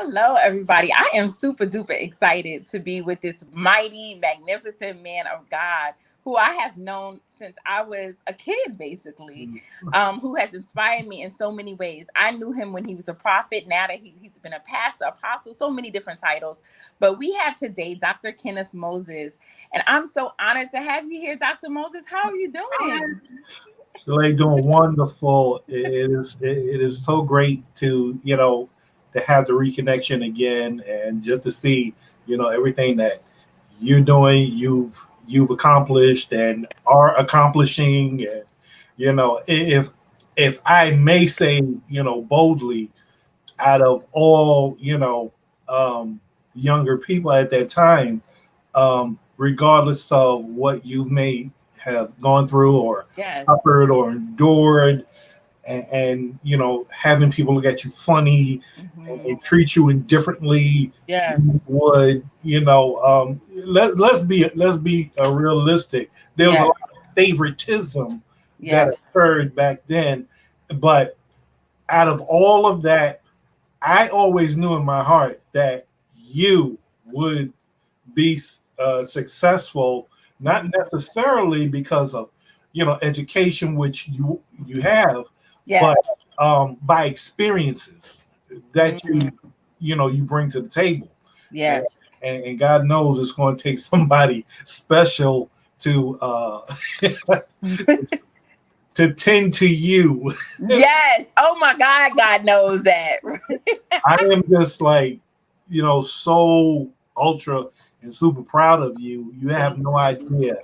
Hello, everybody. I am super duper excited to be with this mighty, magnificent man of God who I have known since I was a kid, basically, who has inspired me in so many ways. I knew him when he was a prophet. Now that he's been a pastor, apostle, so many different titles. But we have today Dr. Kenneth Moses. And I'm so honored to have you here, Dr. Moses. How are you doing? Shalay doing wonderful. It is so great to to have the reconnection again and just to see everything that you're doing, you've accomplished and are accomplishing, and if I may say boldly, out of all younger people at that time, regardless of what you may have gone through or Yes. suffered or endured, and having people look at you funny and treat you indifferently, Yes. would let's be realistic. There was a Yes. lot of favoritism that Yes. occurred back then, but out of all of that, I always knew in my heart that you would be successful, not necessarily because of education, which you have, Yes. but by experiences that Mhm. you bring to the table. And, Yes. and God knows it's going to take somebody special to to tend to you. Yes. Oh my God. God knows that. I am just like, so ultra and super proud of you. You have Thank no you. idea. And,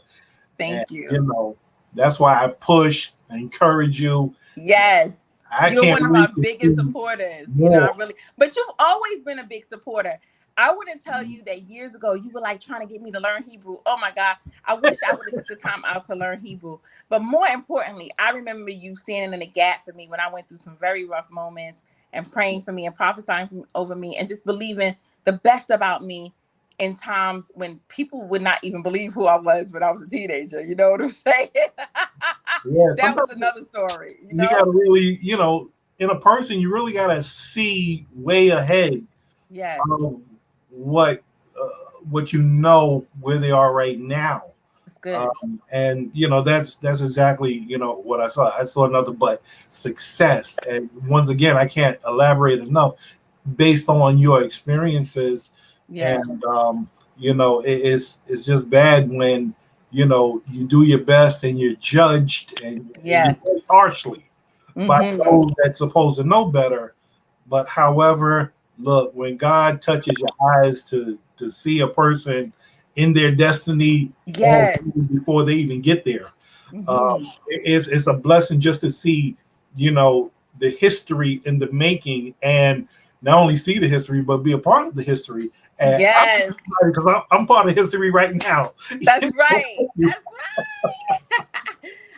Thank you. that's why I push, I encourage you. Yes. I You're can't one of wait my to biggest see supporters. I more. really, but you've always been a big supporter. I wouldn't tell you that years ago you were like trying to get me to learn Hebrew. Oh my God. I wish I would have took the time out to learn Hebrew. But more importantly, I remember you standing in the gap for me when I went through some very rough moments and praying for me and prophesying over me and just believing the best about me in times when people would not even believe who I was when I was a teenager. You know what I'm saying? Yeah, That was sometimes another story, you got to really, in a person, you really got to see way ahead Yes. of what uh, what where they are right now. It's good. And that's exactly what I saw. I saw nothing but success. And once again, I can't elaborate enough based on your experiences. Yes. And it's just bad when you do your best and you're judged and you're Yes. judged harshly by Mm-hmm. those that's supposed to know better. But however, look, when God touches your eyes to see a person in their destiny Yes. before they even get there, Mm-hmm. it's a blessing just to see the history in the making, and not only see the history but be a part of the history. And Yes. because I'm part of history right now. That's right. That's right.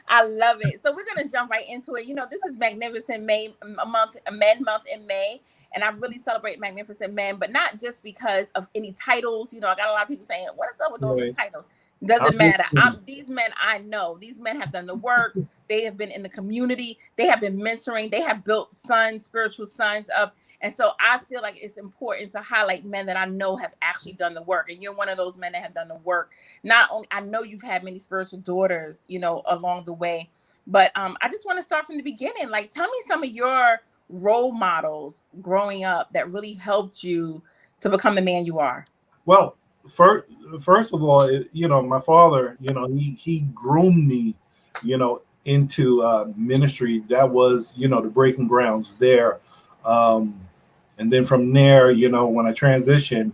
I love it. So we're gonna jump right into it. This is Magnificent May, a month, a Men Month in May, and I really celebrate Magnificent Men, but not just because of any titles. I got a lot of people saying, "What is up with all these Right. titles?" Doesn't matter. I'm These men I know. These men have done the work. They have been in the community. They have been mentoring. They have built sons, spiritual sons up. And so I feel like it's important to highlight men that I know have actually done the work. And you're one of those men that have done the work. Not only I know you've had many spiritual daughters, along the way, but I just want to start from the beginning. Like, tell me some of your role models growing up that really helped you to become the man you are. Well, first of all, my father, he groomed me, into ministry. That was, the breaking grounds there. Um, and then from there, when I transitioned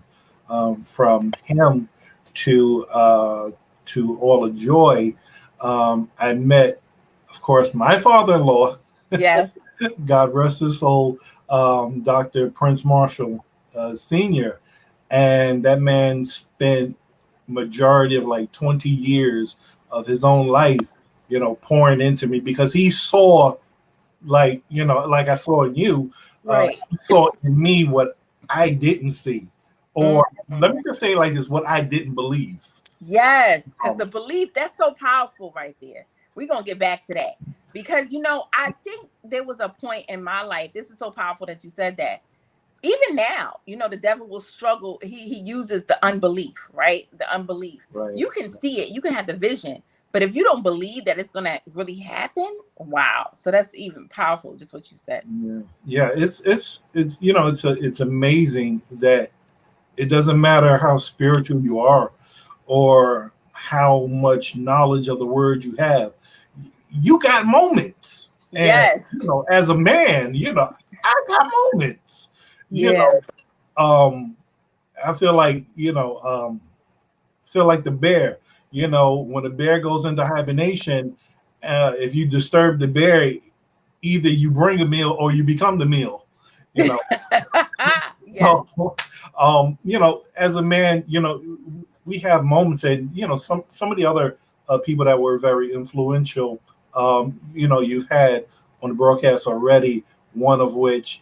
from him to All of Joy, I met, of course, my father-in-law, Yes. God rest his soul, Dr. Prince Marshall Sr., and that man spent majority of like 20 years of his own life, pouring into me because he saw, like, like I saw in you, Right. he saw in me what I didn't see. Or let Mhm. me just say it like this, what I didn't believe. Yes, because Um, the belief, that's so powerful right there. We're going to get back to that. Because, I think there was a point in my life, this is so powerful that you said that. even now, the devil will struggle. He uses the unbelief, right? The unbelief. Right. You can see it. You can have the vision. But if you don't believe that it's going to really happen, wow. So that's even powerful, just what you said. Yeah. It's amazing that it doesn't matter how spiritual you are or how much knowledge of the word you have. You got moments. And, Yes. As a man, I got moments. Yeah. I feel like, the bear, when the bear goes into hibernation, if you disturb the bear, either you bring a meal or you become the meal, Yes. As a man, we have moments, and some of the other people that were very influential, you've had on the broadcast already. One of which,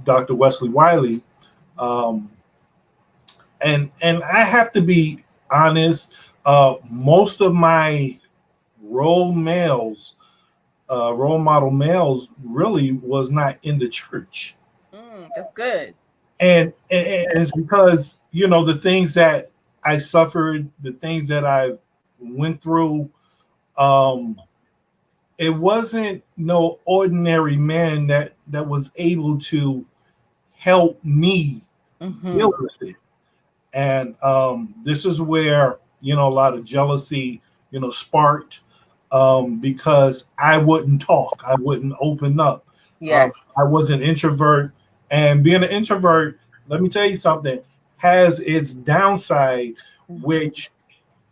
Dr. Wesley Wiley, and I have to be honest. Most of my role model males, really was not in the church. That's good. And it's because the things that I suffered, the things that I went through, it wasn't no ordinary man that was able to help me deal with it. And this is where a lot of jealousy sparked, because I wouldn't talk, I wouldn't open up. Yes. I was an introvert, and being an introvert, let me tell you something, has its downside, which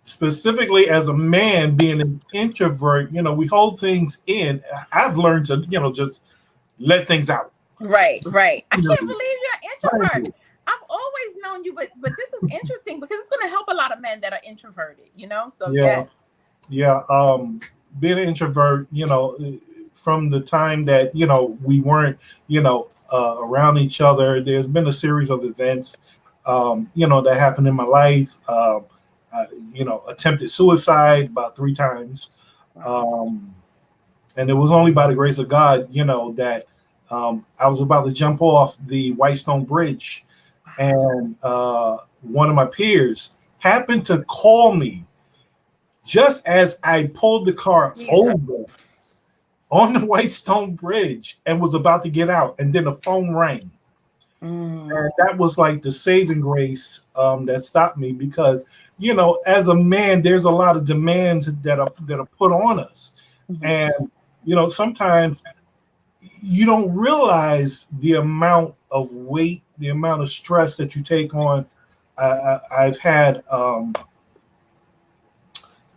specifically as a man being an introvert, we hold things in. I've learned to, just let things out. Right. I can't believe you're an introvert. Right. I've always known you, but this is interesting because it's going to help a lot of men that are introverted, So Yeah. yes. Yeah. Being an introvert, from the time that, we weren't, around each other, there's been a series of events, that happened in my life. Attempted suicide about 3 times. And it was only by the grace of God, that I was about to jump off the Whitestone Bridge. And one of my peers happened to call me just as I pulled the car over on the Whitestone Bridge and was about to get out. And then the phone rang. And that was like the saving grace that stopped me, because, as a man, there's a lot of demands that are put on us. And, sometimes you don't realize the amount of weight, the amount of stress that you take on. I've had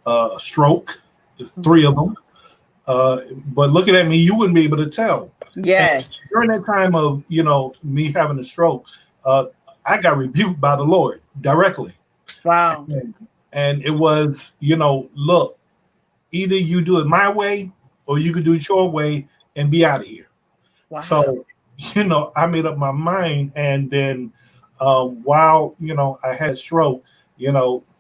a stroke, 3 of them. But looking at me, you wouldn't be able to tell. Yes. And during that time of, me having a stroke, I got rebuked by the Lord directly. Wow. And it was, look, either you do it my way or you could do it your way and be out of here. Wow. So, I made up my mind. And then while, I had a stroke,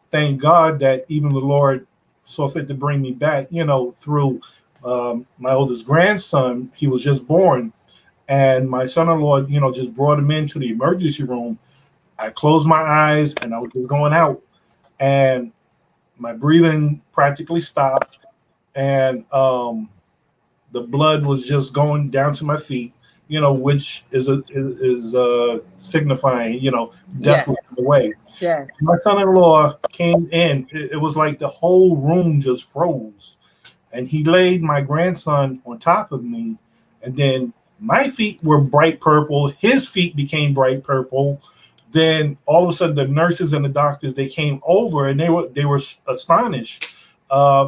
thank God that even the Lord saw fit to bring me back, through my oldest grandson. He was just born. And my son-in-law, just brought him into the emergency room. I closed my eyes and I was just going out. And my breathing practically stopped. And the blood was just going down to my feet, which is signifying, death was on the way. Yes. My son-in-law came in. It was like the whole room just froze. And he laid my grandson on top of me. And then my feet were bright purple. His feet became bright purple. Then all of a sudden, the nurses and the doctors, they came over and they were astonished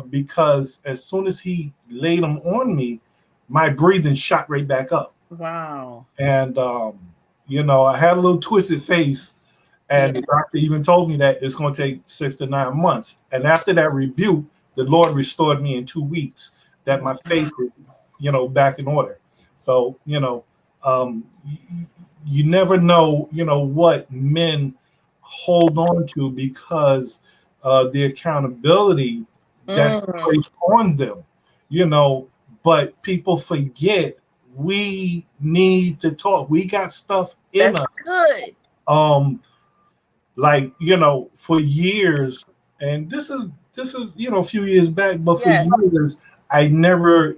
because as soon as he laid them on me, my breathing shot right back up. Wow. And, I had a little twisted face. And the doctor even told me that it's going to take 6 to 9 months. And after that rebuke, the Lord restored me in 2 weeks, that my face was, back in order. So, you never know, what men hold on to because the accountability that's placed on them, but people forget we need to talk. We got stuff in That's us. good. Like, for years, and this is a few years back, but for Yes. years I never,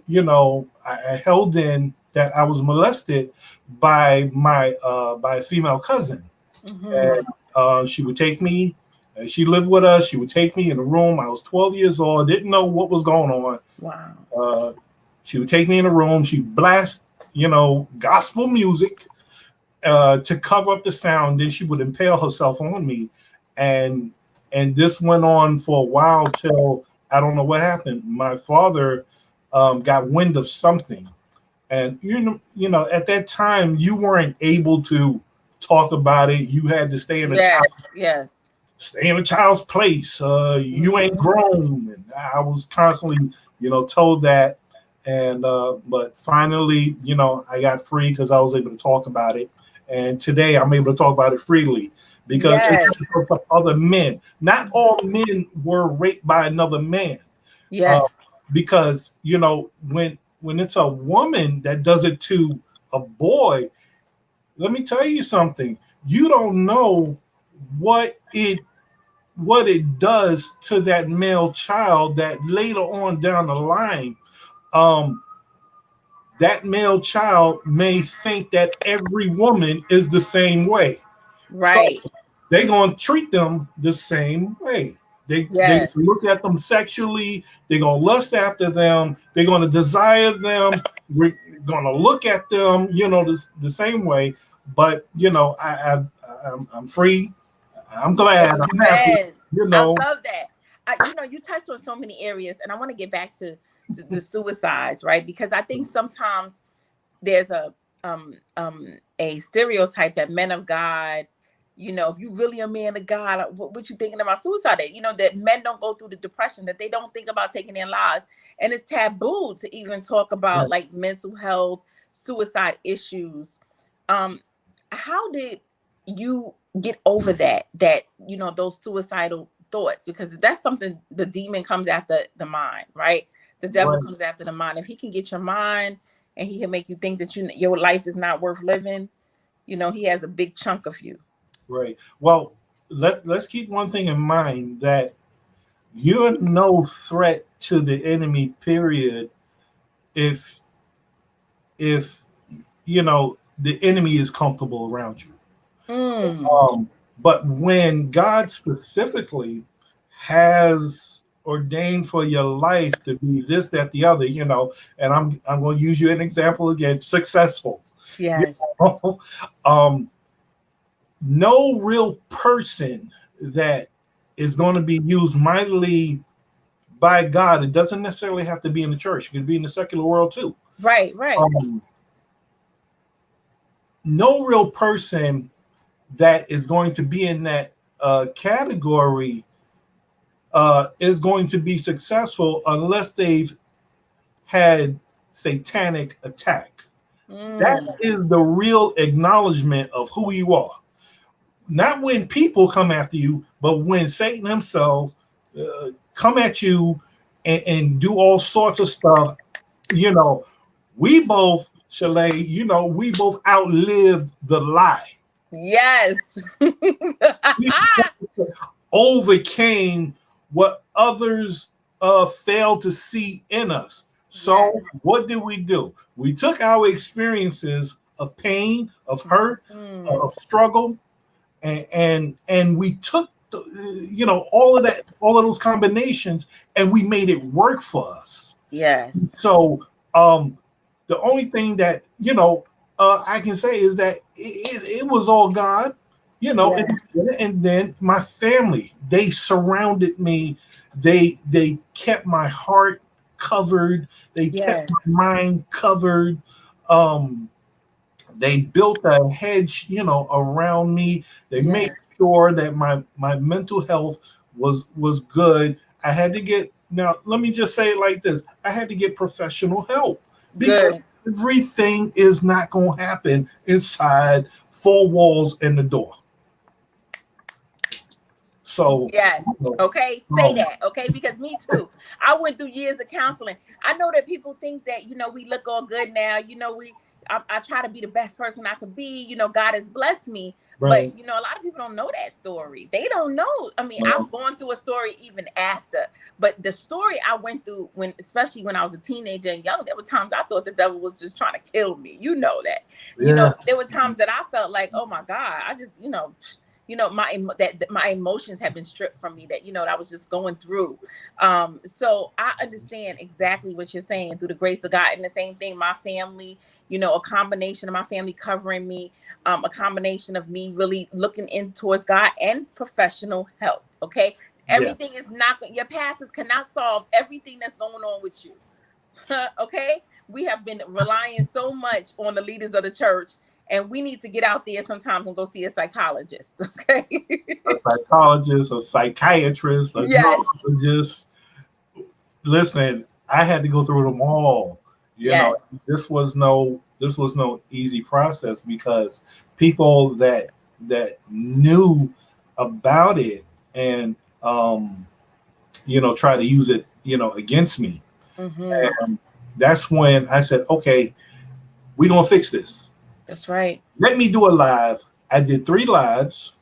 I held in that I was molested by a female cousin. Mm-hmm. And she would take me, she lived with us, she would take me in a room. I was 12 years old, didn't know what was going on. Wow. She would take me in a room, she'd blast, gospel music to cover up the sound. Then she would impale herself on me, and this went on for a while till I don't know what happened. My father got wind of something, and at that time you weren't able to talk about it. You had to stay in stay in a child's place. You ain't grown, and I was constantly told that. And but finally, I got free because I was able to talk about it. And today I'm able to talk about it freely because it's for other men. Not all men were raped by another man. Yes. Because when it's a woman that does it to a boy, let me tell you something. You don't know what it does to that male child that later on down the line, that male child may think that every woman is the same way. Right. So they're going to treat them the same way. They look at them sexually. They're going to lust after them. They're going to desire them. We're going to look at them, the same way. But, I'm free. I'm glad. I'm happy. I love that. You touched on so many areas, and I want to get back to the suicides, right? Because I think sometimes there's a stereotype that men of God, if you really a man of God, what you thinking about suicide? That men don't go through the depression, that they don't think about taking their lives, and it's taboo to even talk about like mental health, suicide issues. How did you get over that those suicidal thoughts? Because that's something, the demon comes after the mind, right? The devil comes after the mind. If he can get your mind and he can make you think that your life is not worth living, he has a big chunk of you. Right. Well, let's keep one thing in mind, that you're no threat to the enemy, period, if the enemy is comfortable around you. But when God specifically has ordained for your life to be this, that, the other, and I'm going to use you an example again, successful. Yes. No real person that is going to be used mightily by God, it doesn't necessarily have to be in the church. It could be in the secular world too. Right. No real person that is going to be in that category is going to be successful unless they've had satanic attack. That is the real acknowledgement of who you are. Not when people come after you, but when Satan himself come at you and do all sorts of stuff. We both, Chalet, we both outlived the lie. Yes. We overcame what others failed to see in us. So what did we do? We took our experiences of pain, of hurt, of struggle, and we took all of those combinations, and we made it work for us. Yes. So the only thing that I can say is that it was all God, and then my family, they surrounded me. They kept my heart covered. They kept my mind covered. They built a hedge, around me. They made sure that my mental health was good. I had to get, now let me just say it like this. I had to get professional help because everything is not going to happen inside four walls and the door. So okay, say that, okay, because me too. I went through years of counseling. I know that people think that we look all good now. I try to be the best person I could be. You know, God has blessed me. Right. But, you know, a lot of people don't know that story. They don't know. I mean, I've gone through a story even after. But the story I went through, especially when I was a teenager and young, there were times I thought the devil was just trying to kill me. You know that. Yeah. You know, there were times that I felt like, oh, my God, I just, my emotions have been stripped from me, that, you know, that I was just going through. So I understand exactly what you're saying, through the grace of God. And the same thing, my family, you know, a combination of my family covering me, a combination of me really looking in towards God and professional help. Okay. Everything is not, your pastors cannot solve everything that's going on with you. Okay. We have been relying so much on the leaders of the church, and we need to get out there sometimes and go see a psychologist. Okay. A psychologist, a psychiatrist, a neurologist. Listen, I had to go through them all. You know, this was no easy process, because people that knew about it and you know, try to use it, you know, against me. And that's when I said, okay, we're gonna fix this. That's right. Let me do a live. I did 3 lives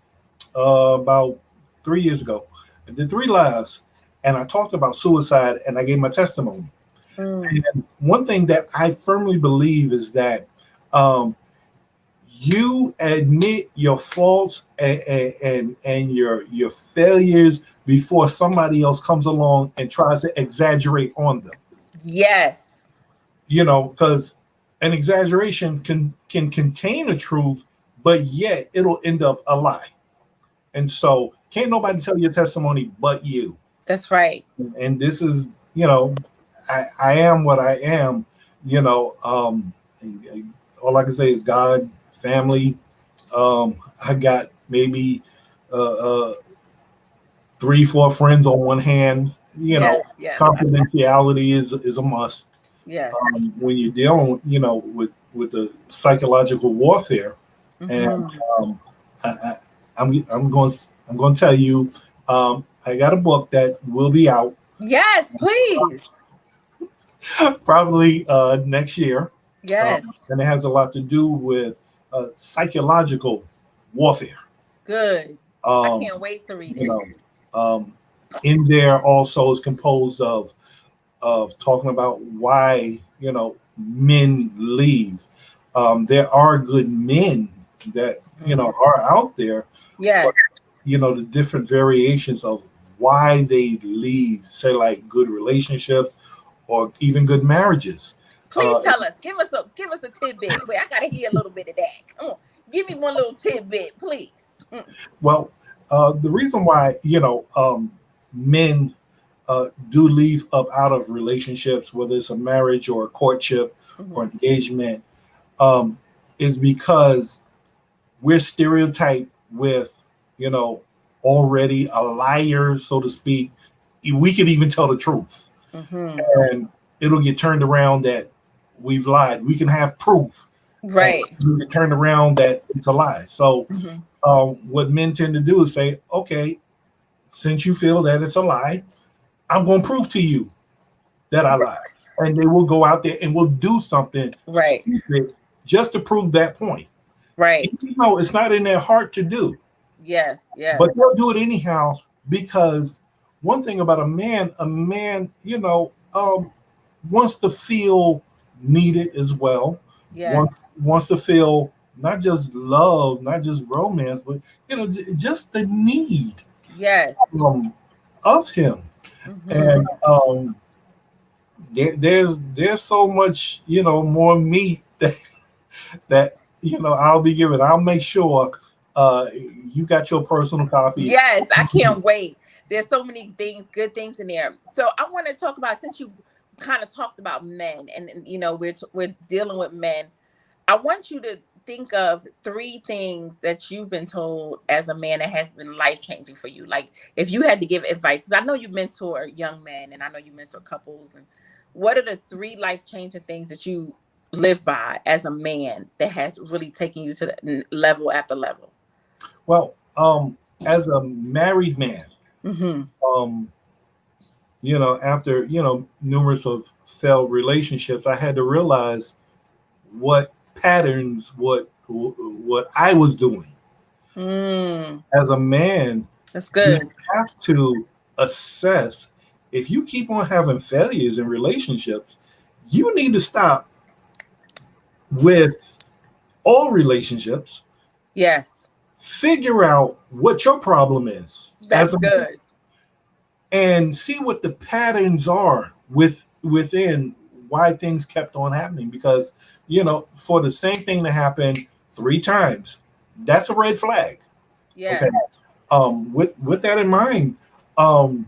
about 3 years ago. I did 3 lives, and I talked about suicide, and I gave my testimony. And one thing that I firmly believe is that you admit your faults and your failures before somebody else comes along and tries to exaggerate on them. Yes. You know, because an exaggeration can contain a truth, but yet it'll end up a lie. And so can't nobody tell your testimony but you. That's right. And this is, you know, I am what I am, you know. All I can say is God, family. I got maybe 3-4 friends on one hand. You know, confidentiality is a must. Yes. When you're dealing, you know, with the psychological warfare. And I'm going to tell you, I got a book that will be out. Yes, please. Probably next year. Yes. And it has a lot to do with psychological warfare. Good. I can't wait to read it. You know, in there also is composed of talking about why, you know, men leave. There are good men that, you know, are out there. Yes. But, you know, the different variations of why they leave, say like good relationships or even good marriages. Please tell us. Give us a tidbit. Wait, I gotta hear a little bit of that. Come on, give me one little tidbit, please. Well, the reason why, you know, men do leave up out of relationships, whether it's a marriage or a courtship or engagement, is because we're stereotyped with, you know, already a liar, so to speak. We could even tell the truth, and it'll get turned around that we've lied. We can have proof, right? We get turned around that it's a lie. So, what men tend to do is say, "Okay, since you feel that it's a lie, I'm going to prove to you that I lied," and they will go out there and will do something stupid just to prove that point. Right. Even though it's not in their heart to do. Yes. Yes. But they'll do it anyhow, because one thing about a man, you know, wants to feel needed as well. Yes. Wants to feel not just love, not just romance, but, you know, just the need. Yes. Of him. And there's so much, you know, more meat that you know I'll be giving. I'll make sure you got your personal copy. Yes, I can't wait. There's so many things, good things in there. So I want to talk about, since you kind of talked about men, and you know we're dealing with men, I want you to think of 3 things that you've been told as a man that has been life-changing for you. Like, if you had to give advice, because I know you mentor young men and I know you mentor couples, and what are the 3 life-changing things that you live by as a man that has really taken you to the level after level? Well, as a married man, you know, after, you know, numerous of failed relationships, I had to realize what patterns what I was doing. As a man, That's you good. have to assess if you keep on having failures in relationships, you need to stop with all relationships. Yes, Figure out what your problem is that's good. and see what the patterns are within why things kept on happening. Because for the same thing to happen 3 times, that's a red flag. Yes. Okay. With that in mind, um,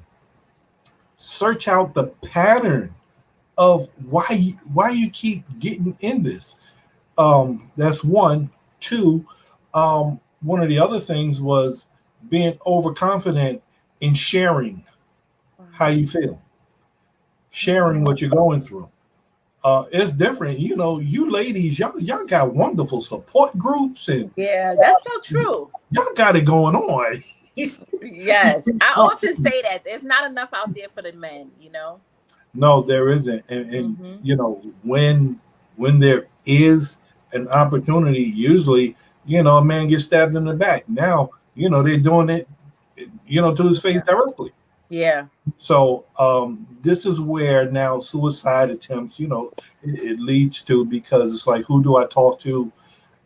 search out the pattern of why you keep getting in this. That's one. Two, one of the other things was being overconfident in sharing how you feel, sharing what you're going through. It's different. You ladies, y'all got wonderful support groups, and Yeah, that's so true. y'all got it going on. Yes, I often say that there's not enough out there for the men. No, there isn't. And Mm-hmm. when there is an opportunity, usually, a man gets stabbed in the back. Now, they're doing it, to his face directly. Yeah. So this is where now suicide attempts, it leads to, because it's like, who do I talk to?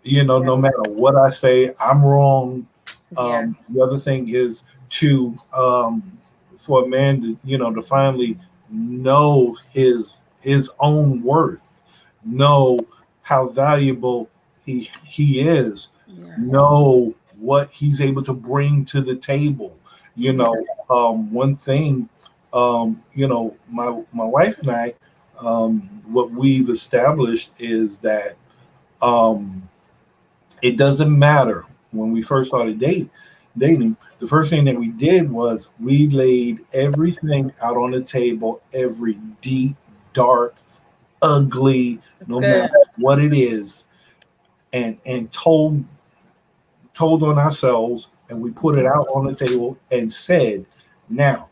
No matter what I say, I'm wrong. Yes. The other thing is for a man to, to finally know his own worth, know how valuable he is, Yes. know what he's able to bring to the table. One thing, my wife and I, what we've established is that it doesn't matter. When we first started dating, the first thing that we did was we laid everything out on the table, every deep, dark, ugly, That's no good. matter what it is, and told on ourselves, and we put it out on the table and said, now,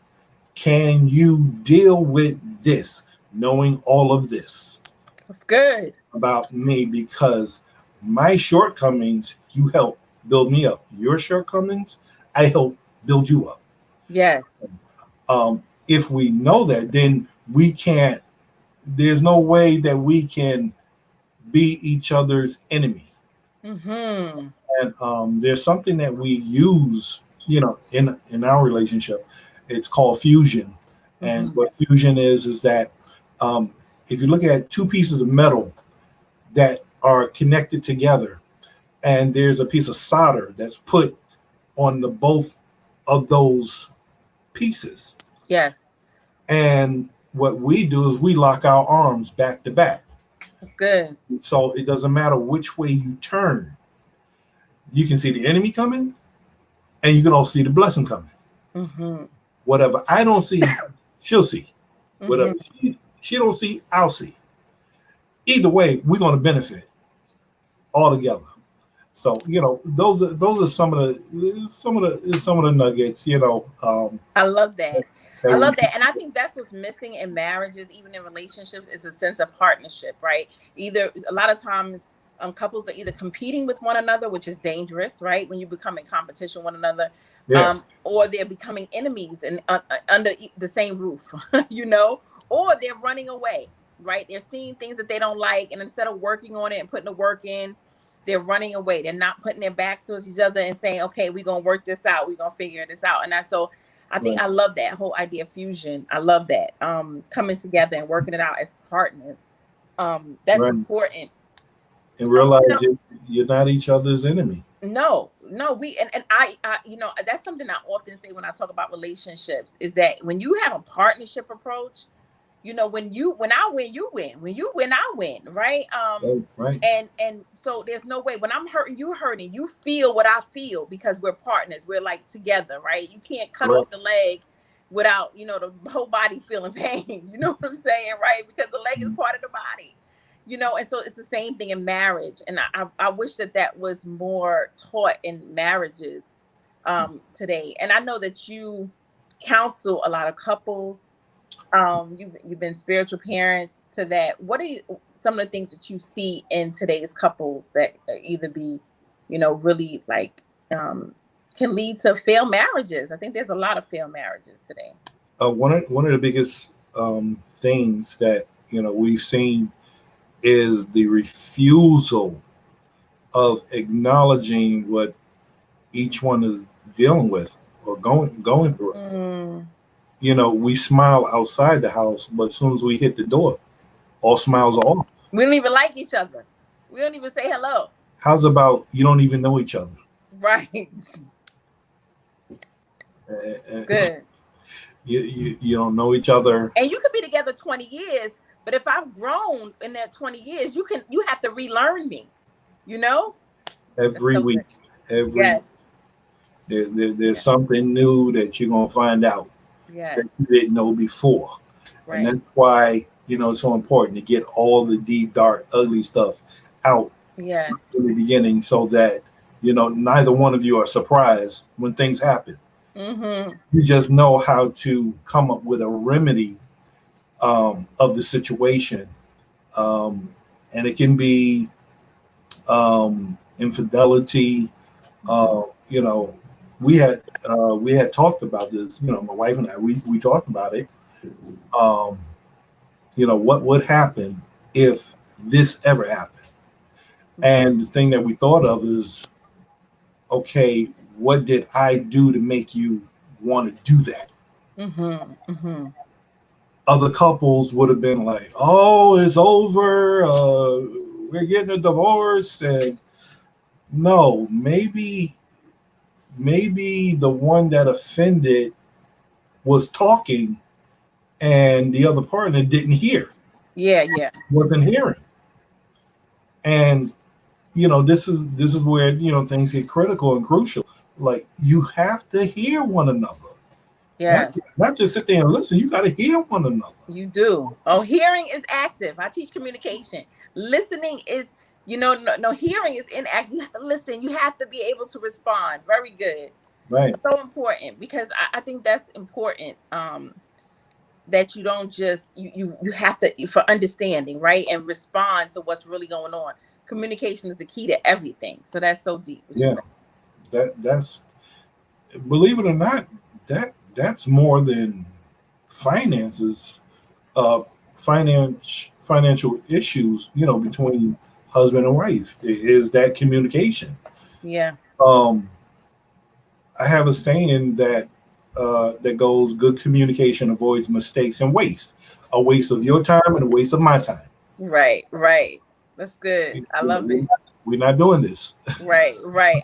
can you deal with this, knowing all of this That's good. about me? Because my shortcomings, you help build me up. Your shortcomings, I help build you up. Yes. If we know that, then we can't, there's no way that we can be each other's enemy. Mm-hmm. And there's something that we use, in our relationship. It's called fusion. And Mm-hmm. what fusion is that um, if you look at two pieces of metal that are connected together, and there's a piece of solder that's put on the both of those pieces. Yes. And what we do is we lock our arms back to back. That's good. So it doesn't matter which way you turn. You can see the enemy coming, and you can also see the blessing coming. Mm-hmm. Whatever I don't see, she'll see. Mm-hmm. Whatever she don't see, I'll see. Either way, we're going to benefit all together. So those are some of the nuggets. I love that. That I we love that. And I think that's what's missing in marriages, even in relationships, is a sense of partnership, right? Either a lot of times couples are either competing with one another, which is dangerous, right? When you become in competition with one another, yes, or they're becoming enemies and under the same roof, or they're running away, right? They're seeing things that they don't like. And instead of working on it and putting the work in, they're running away. They're not putting their backs towards each other and saying, okay, we're going to work this out. We're going to figure this out. And so I think right, I love that whole idea of fusion. I love that. Coming together and working it out as partners. That's right. important. And realize You know, you're not each other's enemy. no, we and I that's something I often say when I talk about relationships is that when you have a partnership approach, when I win, you win. When you win, I win, right? Right, right, And so there's no way when I'm hurting, you hurting. You feel what I feel because we're partners. We're like together, right? You can't cut right. off the leg without the whole body feeling pain. You know what I'm saying, right? Because the leg is part of the body. And so it's the same thing in marriage. And I wish that was more taught in marriages today. And I know that you counsel a lot of couples. You've been spiritual parents. to that, what are some of the things that you see in today's couples that either be, really like can lead to failed marriages? I think there's a lot of failed marriages today. One of the biggest things that we've seen is the refusal of acknowledging what each one is dealing with or going through. We smile outside the house, but as soon as we hit the door, all smiles are off. We don't even like each other. We don't even say hello. How's about you don't even know each other? Right. Good. You don't know each other. And you could be together 20 years, but if I've grown in that 20 years, you have to relearn me, Every week. Yes. There's something new that you're going to find out. Yes. That you didn't know before. Right. And that's why, it's so important to get all the deep, dark, ugly stuff out in the beginning so that, neither one of you are surprised when things happen. Mm-hmm. You just know how to come up with a remedy of the situation. And it can be infidelity. We had talked about this, my wife and I, we talked about it. What would happen if this ever happened? And the thing that we thought of is, okay, what did I do to make you want to do that? Mm-hmm. Mm-hmm. Other couples would have been like, oh, it's over. We're getting a divorce. And no, maybe the one that offended was talking and the other partner didn't hear. Yeah. Wasn't hearing. And this is where things get critical and crucial. Like, you have to hear one another. Yeah. Not just sit there and listen. You got to hear one another. You do. Oh, hearing is active. I teach communication. Listening is, no, hearing is inactive. You have to listen. You have to be able to respond. Very good. Right. So important, because I think that's important. That you don't just you have to, for understanding, right, and respond to what's really going on. Communication is the key to everything. So that's so deep. Yeah, that's, believe it or not, that's more than finances, financial issues. Between husband and wife is that communication. Yeah. I have a saying that goes, good communication avoids mistakes and waste. A waste of your time and a waste of my time. Right. That's good. I love it. We're not doing this. Right.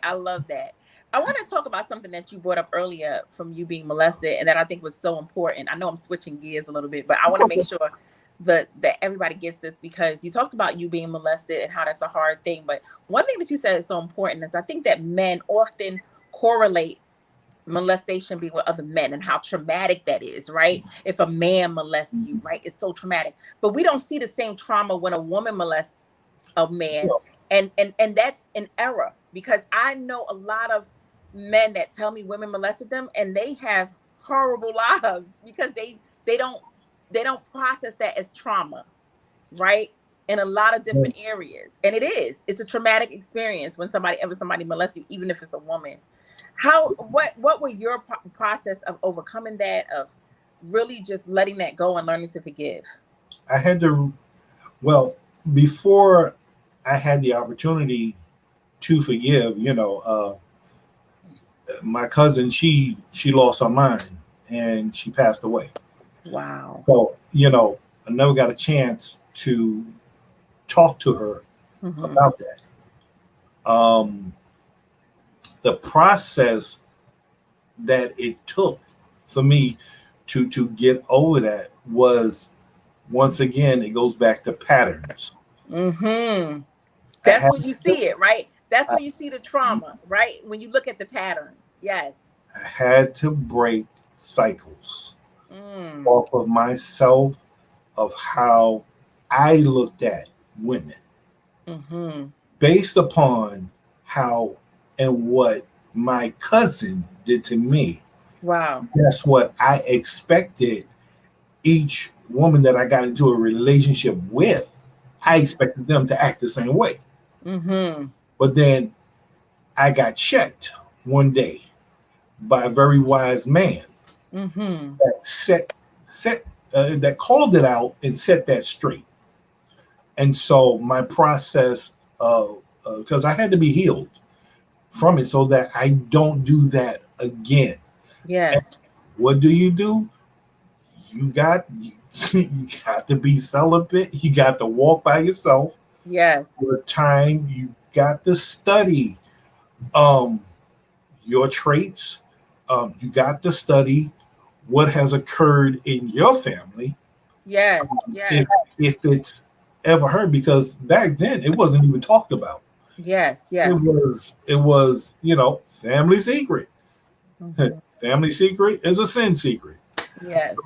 I love that. I want to talk about something that you brought up earlier from you being molested, and that I think was so important. I know I'm switching gears a little bit, but I want to make sure that everybody gets this, because you talked about you being molested and how that's a hard thing. But one thing that you said is so important is I think that men often correlate molestation being with other men and how traumatic that is, right? If a man molests you, right, it's so traumatic. But we don't see the same trauma when a woman molests a man. And that's an error, because I know a lot of men that tell me women molested them and they have horrible lives because they don't process that as trauma, right? In a lot of different areas. And it's a traumatic experience when somebody molests you, even if it's a woman. What were your process of overcoming that, of really just letting that go and learning to forgive? I had to, before I had the opportunity to forgive, my cousin, she lost her mind and she passed away. Wow. So, I never got a chance to talk to her about that. The process that it took for me to get over that was, once again, it goes back to patterns. Mm-hmm. That's when you see it, right? That's when you see the trauma, right? When you look at the patterns. Yes. I had to break cycles off of myself, of how I looked at women, based upon how and what my cousin did to me. Wow. That's what I expected each woman that I got into a relationship with, I expected them to act the same way. Mm-hmm. But then I got checked one day by a very wise man Mm-hmm. that that called it out and set that straight. And so my process, because I had to be healed from it so that I don't do that again. And Yes. what do? You got you got to be celibate. You got to walk by yourself. Yes. Your time. You got to study um, your traits. You got to study what has occurred in your family. Yes. Yes. If it's ever heard, because back then it wasn't even talked about. Yes. It Yes. was family secret. Mm-hmm. Family secret is a sin secret. Yes.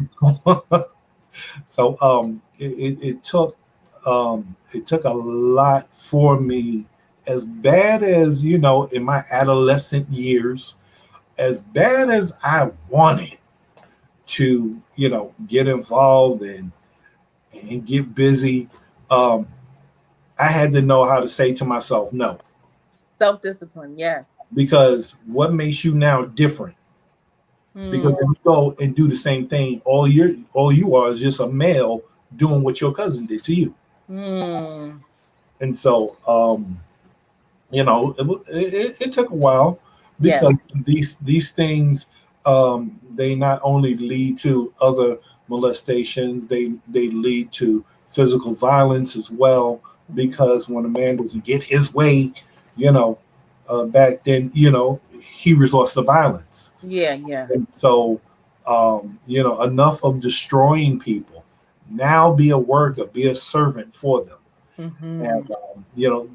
So it took a lot for me, as bad as in my adolescent years, as bad as I wanted to get involved and get busy. um I had to know how to say to myself no, Self-discipline. Yes. because what makes you now different? Because Mm. if you go and do the same thing, all you are is just a male doing what your cousin did to you. Mm. And so it took a while, Yes. because these things, they not only lead to other molestations, they lead to physical violence as well, because when a man doesn't get his way, you know back then, he resorts to violence. Yeah. Yeah. And so, enough of destroying people. Now be a worker, be a servant for them. Mm-hmm. And,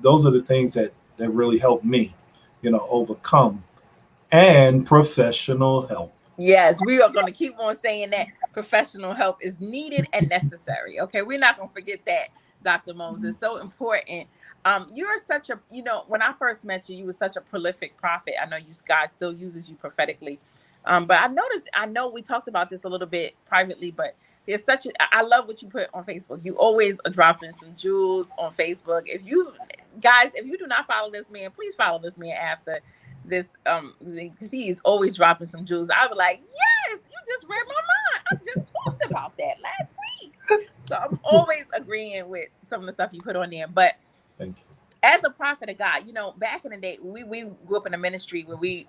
those are the things that really help me, overcome, and professional help. Yes, we are going to keep on saying that professional help is needed and necessary. Okay, we're not going to forget that, Dr. Moses. So important. You're such a, when I first met you, you were such a prolific prophet. I know God still uses you prophetically. But I know we talked about this a little bit privately, but I love what you put on Facebook. You always are dropping some jewels on Facebook. If you do not follow this man, please follow this man after this, because he is always dropping some jewels. I was like, yes, you just read my mind. I just talked about that last week. So I'm always agreeing with some of the stuff you put on there. But Thank you. as a prophet of God, back in the day, we grew up in a ministry where we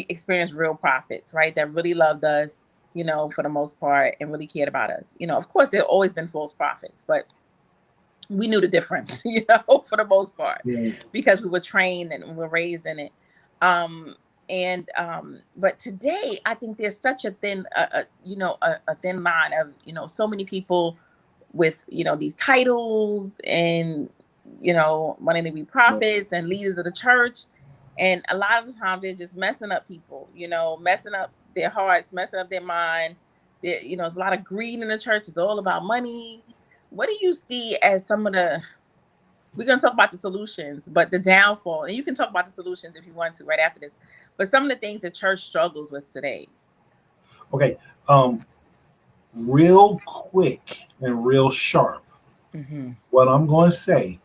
experienced real prophets, right? That really loved us, for the most part, and really cared about us. Of course, there have always been false prophets, but we knew the difference, for the most part, Yeah. because we were trained and we were raised in it. But today, I think there's such a thin, a thin line of, so many people with, these titles and, wanting to be prophets and leaders of the church. And a lot of the time they're just messing up people, messing up their hearts, messing up their mind. There's a lot of greed in the church. It's all about money. What do you see as some of we're going to talk about the solutions, but the downfall, and you can talk about the solutions if you want to right after this, but some of the things the church struggles with today. Okay. Real quick and real sharp. Mm-hmm. What I'm going to say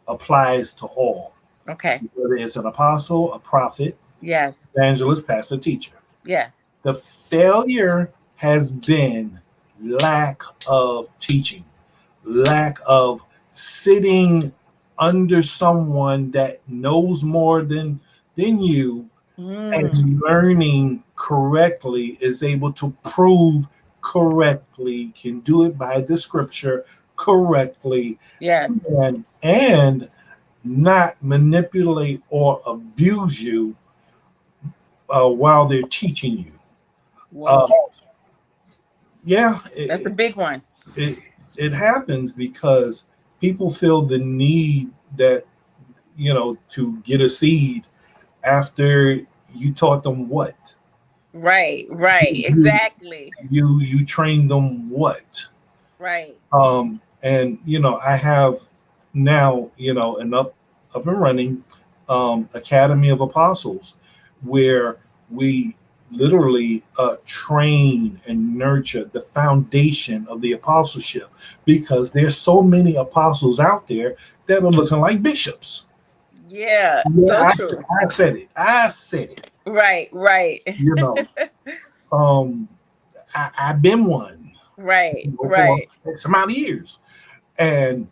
applies to all. Okay. Whether it's an apostle, a prophet, Yes. evangelist, pastor, teacher. Yes. The failure has been lack of teaching, lack of sitting under someone that knows more than you, and learning correctly, is able to prove correctly, can do it by the scripture correctly. Yes. And not manipulate or abuse you while they're teaching you. Wow. Yeah, That's a big one. It happens because people feel the need that to get a seed after you taught them what. Right. Exactly. You trained them what. Right. And I have now an up and running Academy of Apostles, where we literally train and nurture the foundation of the apostleship, because there's so many apostles out there that are looking like bishops. Yeah, Yeah, so true. I said it. I said it. Right, right. You know, um, I've been one, Right, for right. X amount of years, and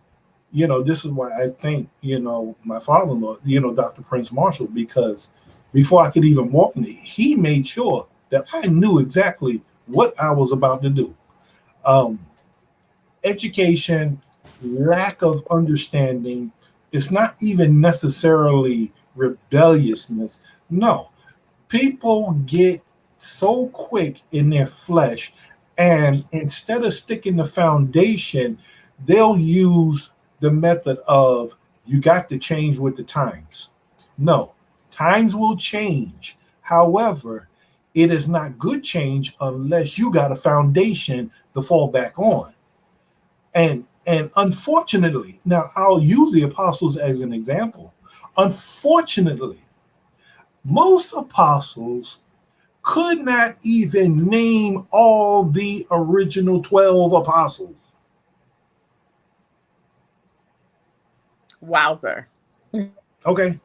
this is why I thank my father-in-law, Dr. Prince Marshall, because before I could even walk in it, he made sure that I knew exactly what I was about to do. Um, Education, lack of understanding, it's not even necessarily rebelliousness. No, people get so quick in their flesh, and instead of sticking the foundation, they'll use the method of, you got to change with the times. No, times will change. However, it is not good change unless you got a foundation to fall back on. And unfortunately, now I'll use the apostles as an example. Unfortunately, most apostles could not even name all the original 12 apostles. Wowzer. Okay.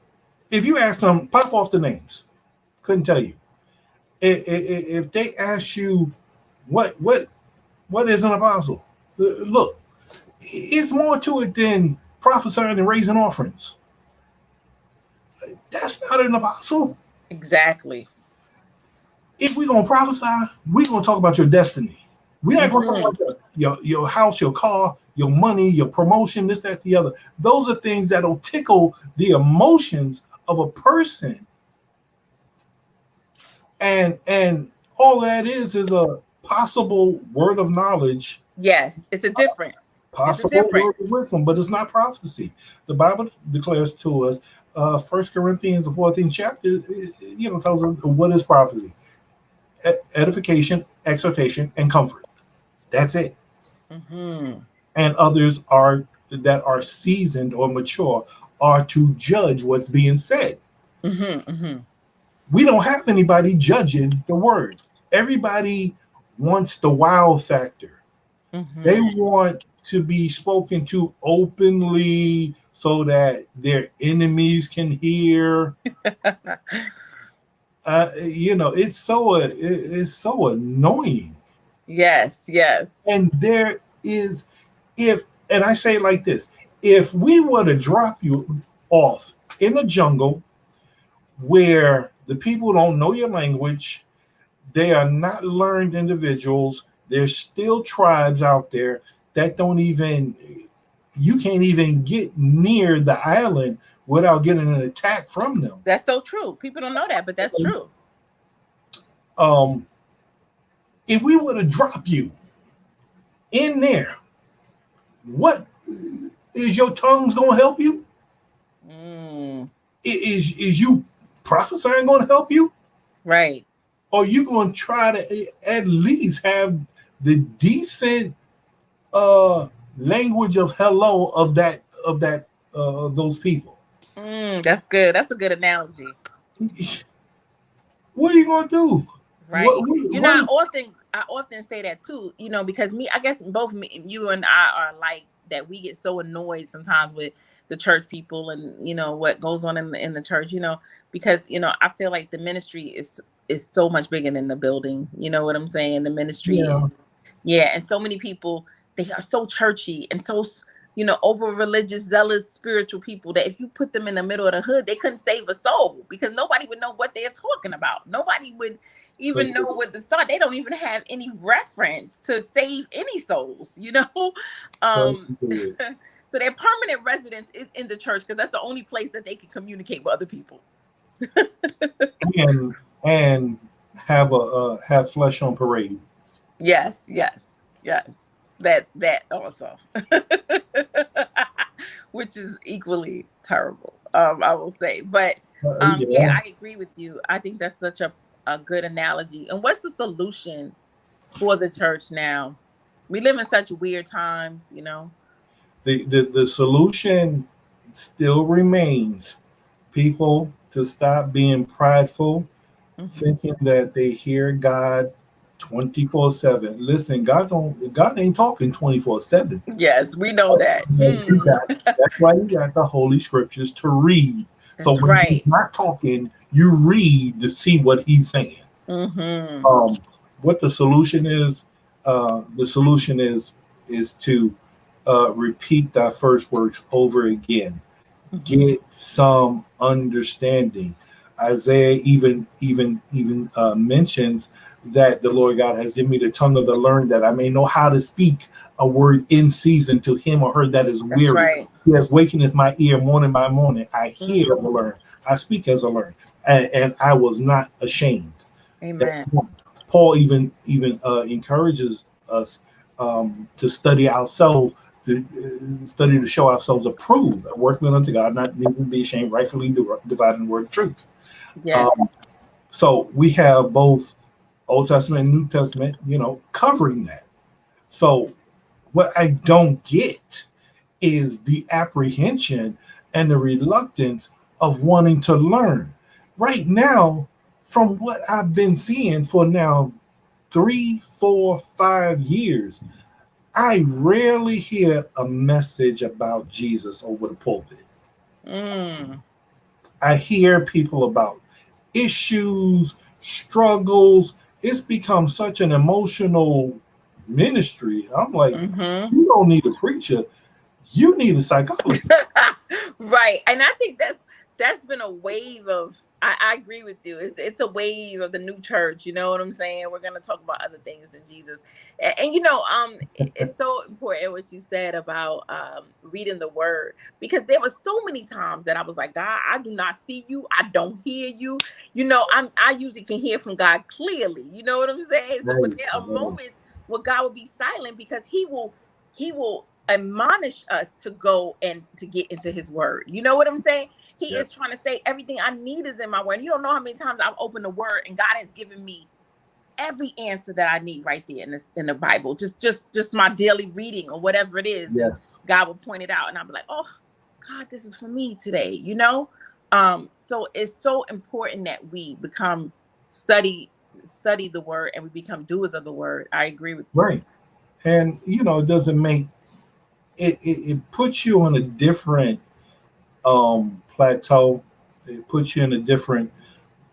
If you ask them, pop off the names, couldn't tell you. If they ask you what is an apostle, look, it's more to it than prophesying and raising offerings. That's not an apostle. Exactly. If we're gonna prophesy, we're gonna talk about your destiny. We're not gonna talk about your house, your car, your money, your promotion, this, that, the other. Those are things that'll tickle the emotions of a person, and all that is a possible word of knowledge, Yes, it's a difference. It's a possible word difference. of wisdom, but it's not prophecy. The Bible declares to us, 1 Corinthians, the 14th chapter, tells us what is prophecy: edification, exhortation, and comfort. That's it. Mm-hmm. And others are that are seasoned or mature are to judge what's being said. Mm-hmm. Mm-hmm. We don't have anybody judging the word. Everybody wants the wow factor. They Mm-hmm. want to be spoken to openly so that their enemies can hear. It's so annoying. Yes, yes. And there is, if and I say it like this: if we were to drop you off in a jungle where the people don't know your language, they are not learned individuals, there's still tribes out there that don't even, you can't even get near the island without getting an attack from them. That's so true. People don't know that, but that's true. um if we were to drop you in there, what is your tongues gonna help you? Mm, Is you prophesying going to help you? right. Or you going to try to at least have the decent language of hello of those people? That's good. That's a good analogy. What are you going to do? Right. What is, I often say that too, because I guess both you and I are like that. We get so annoyed sometimes with the church people and, what goes on in the church, because, I feel like the ministry is so much bigger than the building. You know what I'm saying? The ministry is, yeah, yeah. And so many people, they are so churchy and so, over religious, zealous, spiritual people that if you put them in the middle of the hood, they couldn't save a soul because nobody would know what they're talking about. Nobody would but even know what to start. They don't even have any reference to save any souls, So their permanent residence is in the church because that's the only place that they can communicate with other people. and have flesh on parade. Yes, yes, yes. That also, which is equally terrible. I will say, but yeah, Yeah. I agree with you. I think that's such a good analogy. And what's the solution for the church now? We live in such weird times. The solution still remains people to stop being prideful, thinking that they hear God 24/7. Listen, God ain't talking 24/7. Yes, we know that. That's why you got the Holy Scriptures to read. So That's when he's right. not talking, you read to see what he's saying. Mm-hmm. What the solution is to repeat that first works over again. Get some understanding. Isaiah even mentions that the Lord God has given me the tongue of the learned, that I may know how to speak a word in season to him or her that is That's weary. right. He has wakeneth my ear morning by morning. I hear Mhm. of the learned. I speak as a learned, and I was not ashamed. Amen. Paul even encourages us to study ourselves, to study to show ourselves approved, a workman unto God, not needing to be ashamed, rightfully dividing the word of truth. Yes. Um, so we have both Old Testament and New Testament, covering that. So what I don't get is the apprehension and the reluctance of wanting to learn. Right now, from what I've been seeing for now 3, 4, 5 years, I rarely hear a message about Jesus over the pulpit. Mm. I hear people about issues, struggles. It's become such an emotional ministry. I'm like, Mm-hmm. you don't need a preacher, you need a psychologist. Right. And I think that's been a wave of I agree with you. It's a wave of the new church, you know what I'm saying? We're gonna talk about other things than Jesus. It's so important what you said about reading the word, because there were so many times that I was like, God, I do not see you, I don't hear you. I usually can hear from God clearly, you know what I'm saying? So but Right. there are moments where God will be silent because he will admonish us to go and to get into his word. You know what I'm saying? He Yeah. is trying to say everything I need is in my word. You don't know how many times I've opened the word and God has given me every answer that I need right there in the Bible. Just my daily reading or whatever it is. And Yeah. God will point it out and I'll be like, oh God, this is for me today. So it's so important that we become study the word and we become doers of the word. I agree with you. Right. And it doesn't make it puts you on a different plateau. It puts you in a different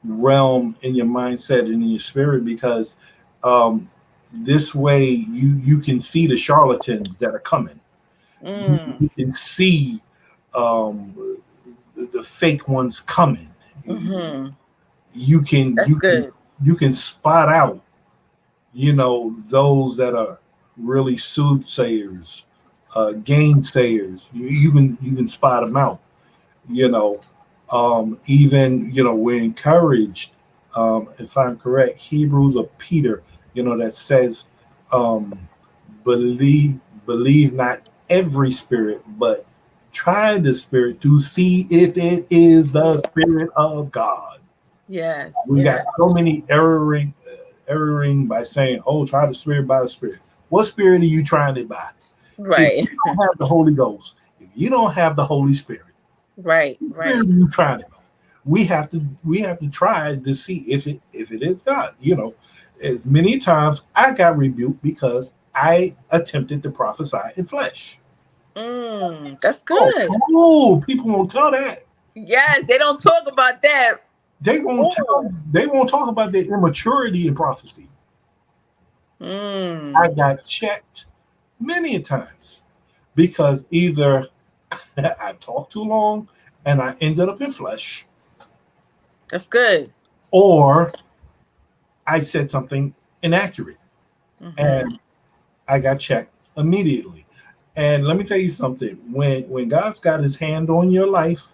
realm in your mindset and in your spirit, because um, this way you can see the charlatans that are coming. Mm, You can see um, the fake ones coming. hmm. You can That's you can good. you can spot out those that are really soothsayers, gainsayers. You can spot them out. You know, even we're encouraged. If I'm correct, Hebrews or Peter, that says, um, believe not every spirit, but try the spirit to see if it is the spirit of God. Yes, We got yes. so many erring by saying, "Oh, try the spirit by the spirit." What spirit are you trying it by? If Right. you don't have the Holy Ghost, if you don't have the Holy Spirit, Right, what spirit right. are you trying it by? We have to try to see if it is God. As many times I got rebuked because I attempted to prophesy in flesh. That's Oh, good. people won't tell that. Yes, they don't talk about that. They won't tell. Oh. They won't talk about their immaturity in prophecy. I Mm, got checked many a times because either I talked too long and I ended up in flesh, that's good. or I said something inaccurate Hmm. and I got checked immediately. And let me tell you something: when God's got His hand on your life,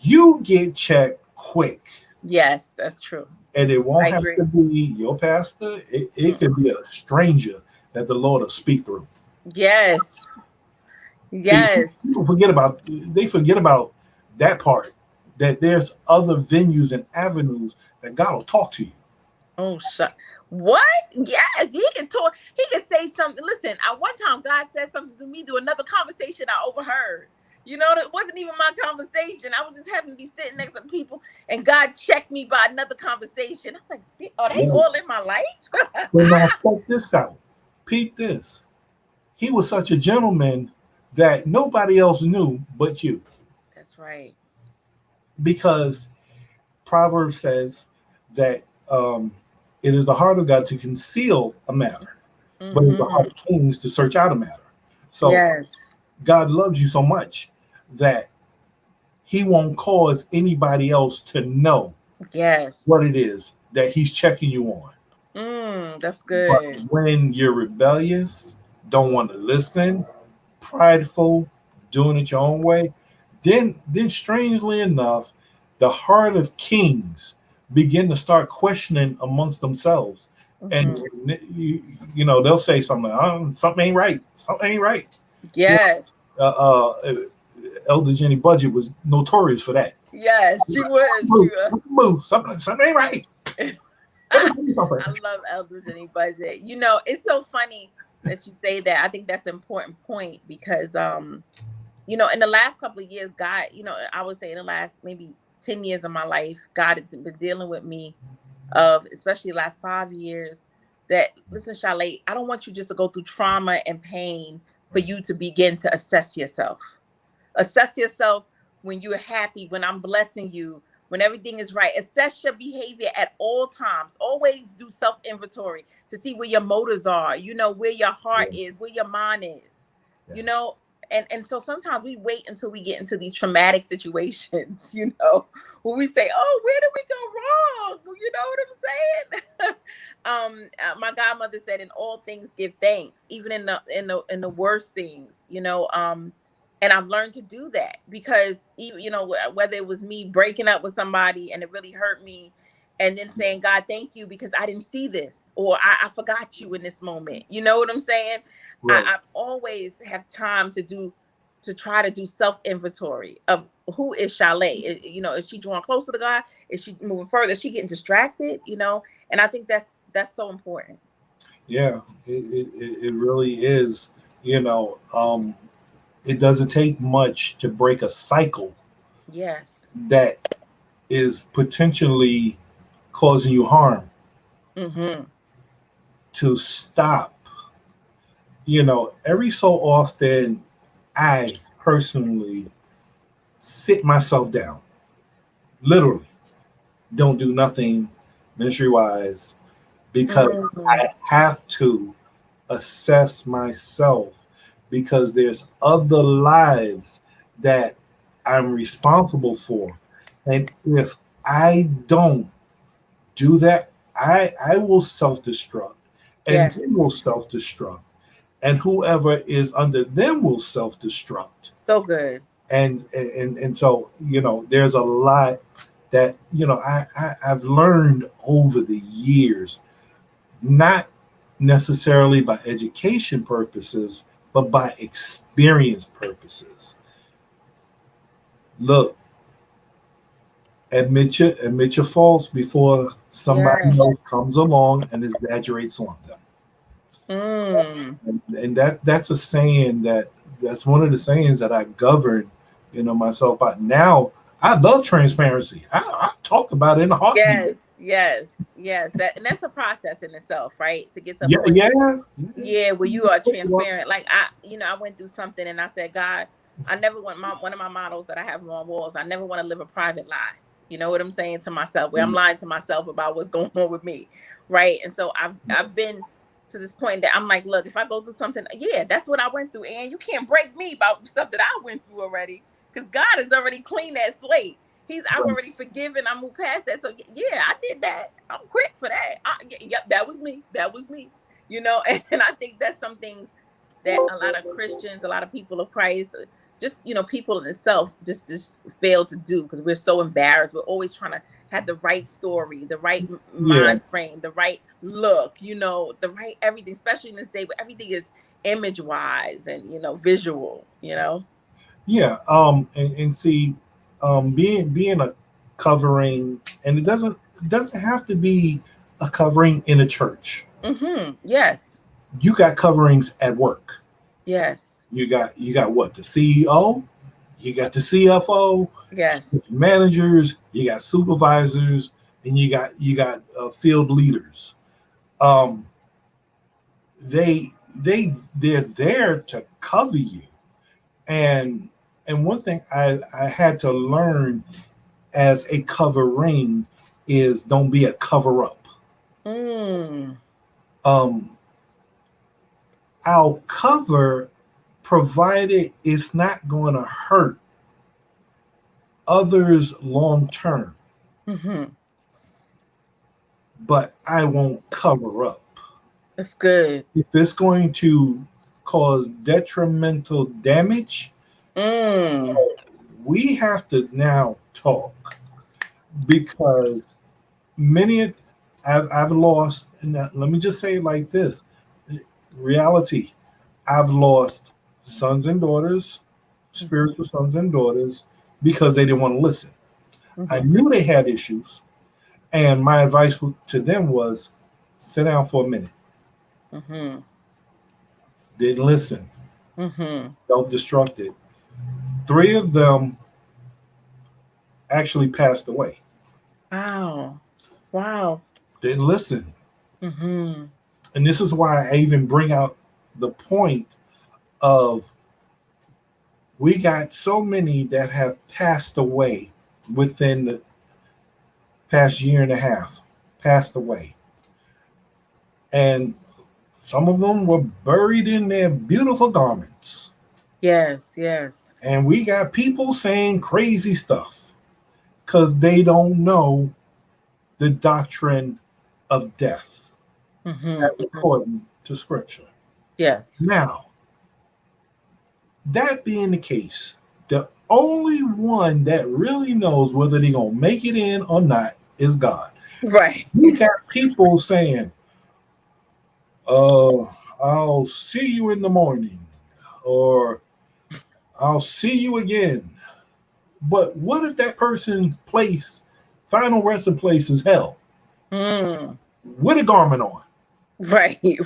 you get checked quick, Yes, that's true. and it I won't have agree. to be your pastor. It could Mm-mm. be a stranger that the Lord will speak through. Yes, See, yes. people forget about that part. That there's other venues and avenues that God will talk to you. Oh, shut. What? Yes, he can talk. He can say something. Listen, at one time, God said something to me through another conversation I overheard. You know, it wasn't even my conversation. I was just having to be sitting next to people, and God checked me by another conversation. I was like, are they Right. all in my life? Well, now check this out. Peep this. He was such a gentleman that nobody else knew but you, That's right. because Proverbs says that it is the heart of God to conceal a matter, but it's the Mm-hmm. heart of kings to search out a matter. So Yes. God loves you so much that he won't cause anybody else to know Yes. what it is that he's checking you on. That's But good. when you're rebellious, don't want to listen, prideful, doing it your own way, then strangely enough, the heart of kings begin to start questioning amongst themselves. And Mm-hmm. you know, they'll say something, something ain't right, something ain't right. You Yes. know, Elder Jenny Budget was notorious for that. Yes, she was. She Move, was. move, something ain't right. Let me tell you something. I love Eldridge and Budget. You know, it's so funny that you say that. I think that's an important point because you know, in the last couple of years, God, you know, I would say in the last maybe 10 years of my life, God has been dealing with me of especially the last 5 years that, listen, Chalet, I don't want you just to go through trauma and pain for you to begin to assess yourself. Assess yourself when you're happy, when I'm blessing you, when everything is right. Assess your behavior at all times. Always do self-inventory to see where your motives are, you know, where your heart Yeah, is, where your mind is, yeah. you know. And so sometimes we wait until we get into these traumatic situations, you know, where we say, oh, where did we go wrong? You know what I'm saying? My godmother said, in all things give thanks, even in the worst things, you know. And I've learned to do that because even, you know, whether it was me breaking up with somebody and it really hurt me, and then saying, God, thank you because I didn't see this, or I forgot you in this moment. You know what I'm saying? Right. I always have time to try to do self-inventory of who is Chalet. You know, is she drawing closer to God? Is she moving further? Is she getting distracted? You know, and I think that's so important. Yeah, it really is. You know, it doesn't take much to break a cycle Yes. that is potentially causing you harm, Mm-hmm. to stop. You know, every so often, I personally sit myself down, literally, don't do nothing ministry wise, because Mm-hmm. I have to assess myself, because there's other lives that I'm responsible for. And if I don't do that, I will self destruct, and Yes. they will self destruct, and whoever is under them will self destruct. So good. And so, you know, there's a lot that, you know, I've learned over the years, not necessarily by education purposes, but by experience purposes. Look, admit your faults before somebody Yes. else comes along and exaggerates on them. Mm. And that's a saying that's one of the sayings that I govern, you know, myself by. Now I love transparency. I talk about it in a heartbeat. Yes, yes, yes. That's a process in itself, right? To get to a Yeah, point, yeah, yeah, where you are transparent. Like you know, I went through something and I said, God, I never want one of my models that I have on my walls. I never want to live a private lie. You know what I'm saying to myself? Where I'm lying to myself about what's going on with me, right? And so I've been to this point that I'm like, look, if I go through something, yeah, that's what I went through, and you can't break me about stuff that I went through already, because God has already cleaned that slate. I've already forgiven. I moved past that. So yeah, I did that. I'm quick for that. Yep, that was me. That was me. You know, and I think that's some things that a lot of Christians, a lot of people of Christ, just, you know, people in itself just fail to do because we're so embarrassed. We're always trying to have the right story, the right yeah, mind frame, the right look, you know, the right everything, especially in this day where everything is image wise and, you know, visual, you know. yeah. And see, being a covering, and it doesn't have to be a covering in a church. Mm-hmm. Yes. You got coverings at work. Yes. You got what, the CEO. You got the CFO, Yes. managers, you got supervisors, and you got field leaders. Um, they're there to cover you. And one thing I had to learn as a covering is don't be a cover up. I'll cover provided it's not going to hurt others long term. But I won't cover up. That's good. If it's going to cause detrimental damage, we have to now talk, because I've lost. Let me just say it like this: reality. I've lost sons and daughters, spiritual sons and daughters, because they didn't want to listen. I knew they had issues, and my advice to them was, sit down for a minute. Didn't listen. Self-destructed. 3 of them actually passed away. Wow. Didn't listen. And this is why I even bring out the point of, we got so many that have passed away within the past year and a half, passed away. And some of them were buried in their beautiful garments. Yes. And we got people saying crazy stuff because they don't know the doctrine of death, according to Scripture. Yes. Now, that being the case, the only one that really knows whether they're going to make it in or not is God. Right. We got people saying, I'll see you in the morning, or I'll see you again. But what if that person's final resting place is hell? With a garment on. Right. I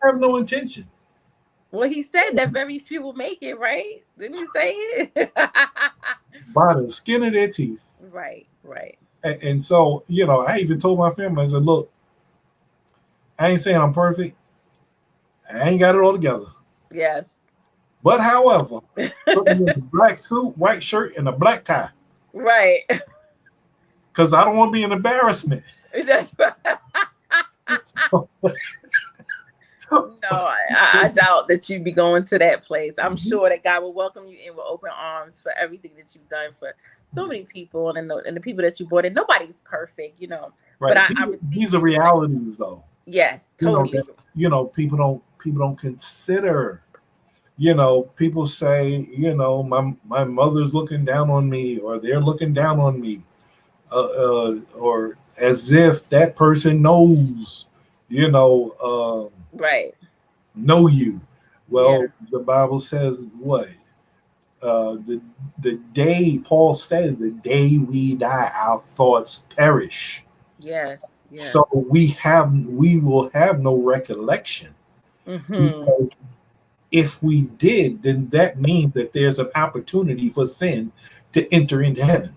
have no intention. Well, he said that very few will make it, right? Didn't he say it? By the skin of their teeth. Right. And so, I even told my family, I said, look, I ain't saying I'm perfect. I ain't got it all together. Yes. But however, put me in a black suit, white shirt, and a black tie. Right. Because I don't want to be an embarrassment. That's right. No, I doubt that you'd be going to that place. I'm sure that God will welcome you in with open arms for everything that you've done for so many people, and the people that you brought in. Nobody's perfect, Right. But these are realities, though. Yes, totally. People don't consider. People say, my mother's looking down on me, or they're looking down on me, or as if that person knows, right. Know you. Well, The Bible says what? The day, Paul says, the day we die, our thoughts perish. Yes. So we will have no recollection. Because if we did, then that means that there's an opportunity for sin to enter into heaven.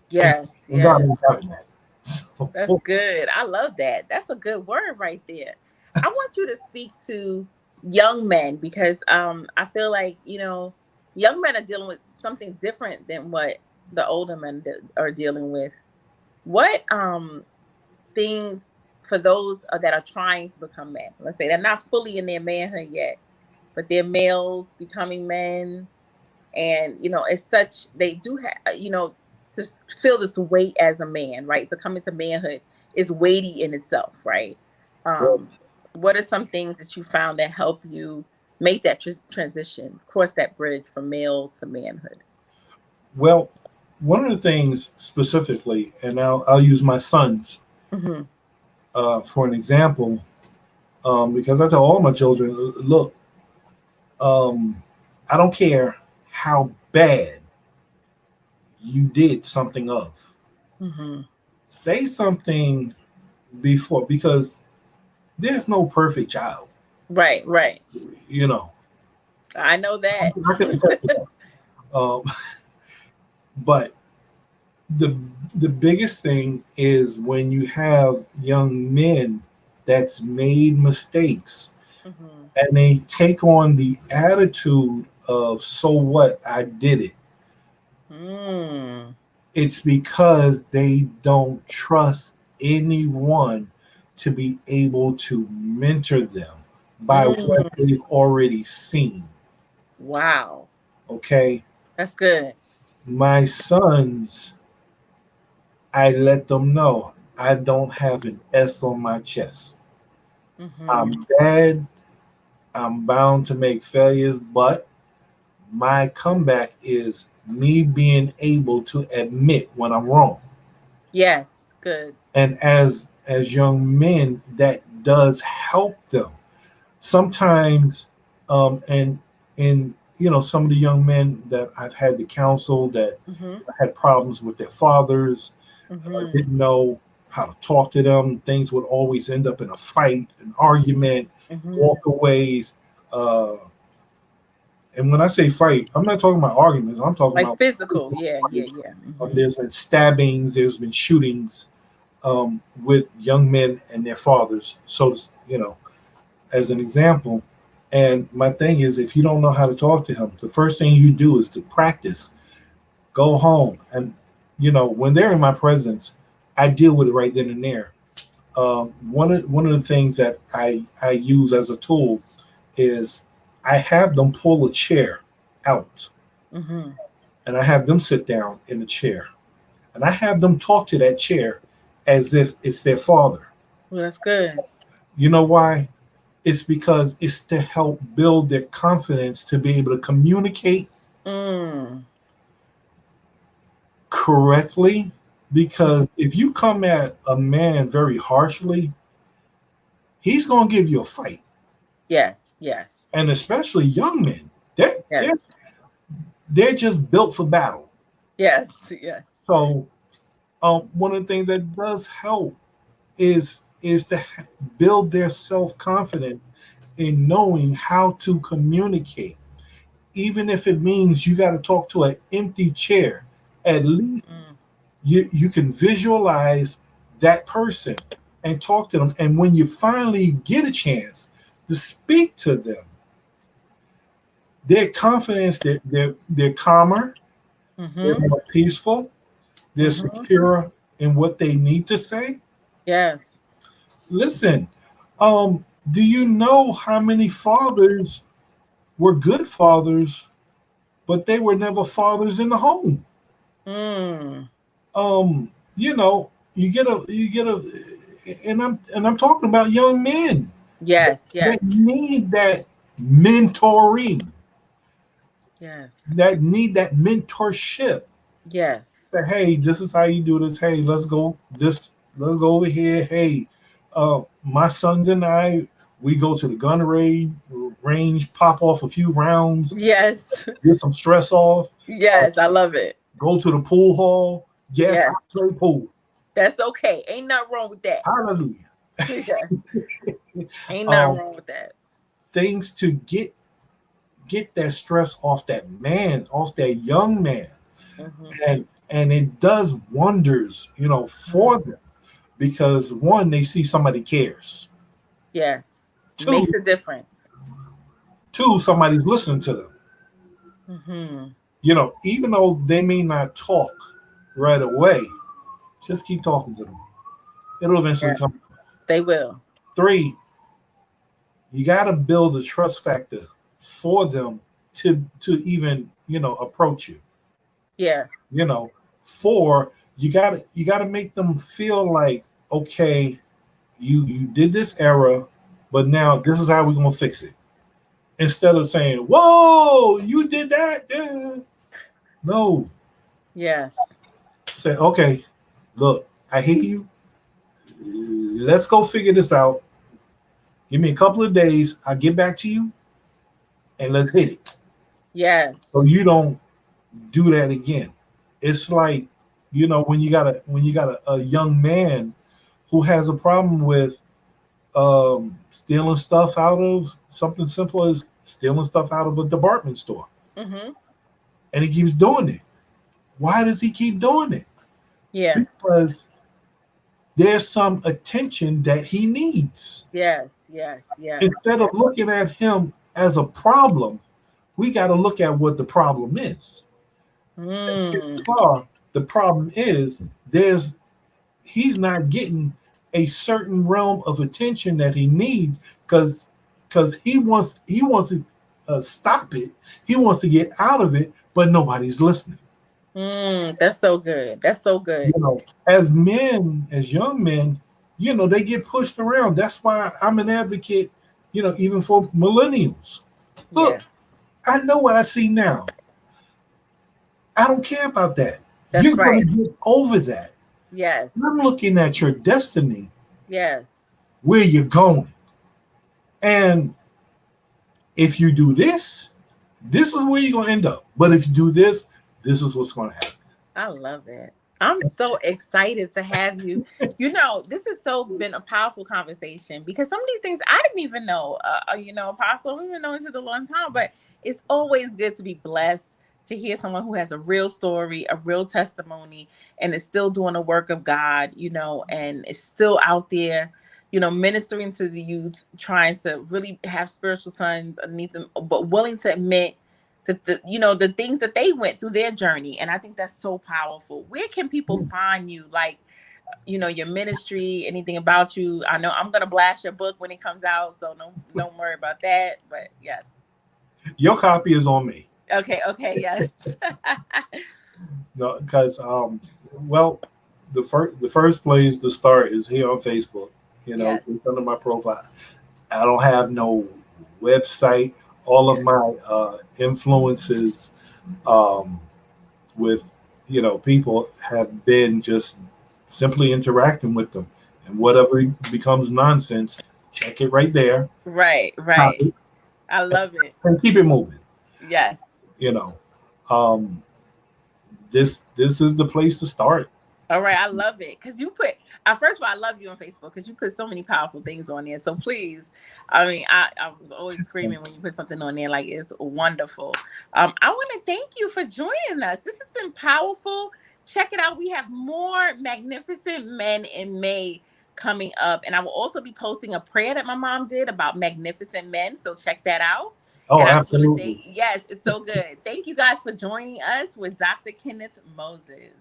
Yes. God ain't having that. So, that's good. I love that. That's a good word right there. I want you to speak to young men, because I feel like, young men are dealing with something different than what the older men are dealing with. What things for those that are trying to become men? Let's say they're not fully in their manhood yet, but they're males becoming men, and it's such, they do have, to feel this weight as a man, right? To come into manhood is weighty in itself, right? What are some things that you found that help you make that transition, cross that bridge from male to manhood? Well, one of the things specifically, and I'll use my sons for an example, because I tell all my children, look, I don't care how bad you did something of. Say something before, because there's no perfect child. Right. I I know that. I can attest to that. Um, but the biggest thing is when you have young men that's made mistakes Mm-hmm. and they take on the attitude of so what, I did it. Mm. It's because they don't trust anyone to be able to mentor them by what Mm. they've already seen. Wow. Okay, That's good. my sons, I let them know I don't have an S on my chest. Mm-hmm. I'm bad. I'm bound to make failures, but my comeback is me being able to admit when I'm wrong. Yes. Good. And as young men, that does help them. Sometimes, and some of the young men that I've had to counsel that Mm-hmm. had problems with their fathers, Mm-hmm. didn't know how to talk to them. Things would always end up in a fight, an argument, Mm-hmm. walkaways. Uh, and when I say fight, I'm not talking about arguments. I'm talking Like about physical. Yeah. Yeah. fights. Yeah. Mm-hmm. There's been stabbings. There's been shootings with young men and their fathers. So, as an example. And my thing is, if you don't know how to talk to him, the first thing you do is to practice. Go home, and when they're in my presence, I deal with it right then and there. One of the things that I use as a tool is I have them pull a chair out, Mm-hmm. and I have them sit down in the chair, and I have them talk to that chair as if it's their father. Well, that's good. You know why? It's because it's to help build their confidence to be able to communicate Mm. correctly. Because if you come at a man very harshly, he's going to give you a fight. Yes. Yes. And especially young men, they're, Yes. they're, they're just built for battle. Yes. Yes. So one of the things that does help is to build their self-confidence in knowing how to communicate. Even if it means you got to talk to an empty chair, at least Mm. you can visualize that person and talk to them. And when you finally get a chance to speak to them, their confidence, they're calmer, they're Mm-hmm. more peaceful, they're Mm-hmm. secure in what they need to say. Yes. Listen, do you know how many fathers were good fathers, but they were never fathers in the home? Mm. You get a and I'm talking about young men Yes. that Yes. need that mentoring, Yes. that need that mentorship. Yes. Say, hey, this is how you do this. Hey, let's go over here. Hey, my sons and I, we go to the range, pop off a few rounds, Yes. get some stress off, Yes. I love it. go to the pool hall. Yes, I Yes. play pool. That's okay. Ain't nothing wrong with that. Hallelujah. Yeah. Ain't nothing Um, wrong with that. things to get that stress off that man, off that young man, Mm-hmm. and it does wonders, Mm. for them because one, they see somebody cares. Yes. Two, Makes a difference. somebody's listening to them. Mm-hmm. Even though they may not talk right away, just keep talking to them. It'll eventually Yes. come. They will. Three, you got to build a trust factor for them to even approach you. Yeah. you know Four, you got to make them feel like, okay, you did this error, but now this is how we're going to fix it, instead of saying, whoa, you did that. Yeah. No. Yes. Say, okay, look, I hear you, let's go figure this out. Give me a couple of days, I'll get back to you, and let's hit it, Yes. so you don't do that again. It's like, when you got a young man who has a problem with stealing stuff out of something simple as stealing stuff out of a department store. Mm-hmm. And he keeps doing it. Why does he keep doing it? Yeah. Because there's some attention that he needs. Yes. Yes. Yes. Instead of looking at him as a problem, we got to look at what the problem is. The problem is he's not getting a certain realm of attention that he needs because he wants to stop it. He wants to get out of it, but nobody's listening. That's so good. That's so good. You know, as men, as young men, you know, they get pushed around. That's why I'm an advocate, you know, even for millennials. Look, I know what I see now. I don't care about that. That's You're right. going to get over that. Yes. I'm looking at your destiny. Yes. Where you're going. And if you do this, this is where you're going to end up. But if you do this, this is what's going to happen. I love it. I'm so excited to have you. You know, this has been a powerful conversation because some of these things I didn't even know. You know, Apostle, we've been knowing each other a long time, but it's always good to be blessed to hear someone who has a real story, a real testimony, and is still doing the work of God, you know, and is still out there, you know, ministering to the youth, trying to really have spiritual sons underneath them, but willing to admit that the things that they went through their journey. And I think that's so powerful. Where can people find you? Like, you know, your ministry, anything about you? I know I'm going to blast your book when it comes out, so don't worry about that. But yes. Your copy is on me. Okay, yes. No, because well, the first place to start is here on Facebook. You know, Yes. It's under my profile. I don't have no website. All of my influences with, you know, people have been just simply interacting with them, and whatever becomes nonsense, check it right there. Right. I love it. And keep it moving. Yes. You know, this is the place to start. All right, I love it because you put. First of all, I love you on Facebook because you put so many powerful things on there. So please, I mean, I was always screaming when you put something on there. Like, it's wonderful. I want to thank you for joining us. This has been powerful. Check it out. We have more magnificent men in May coming up, and I will also be posting a prayer that my mom did about magnificent men. So check that out. Oh, and absolutely. Yes, it's so good. Thank you guys for joining us with Dr. Kenneth Moses.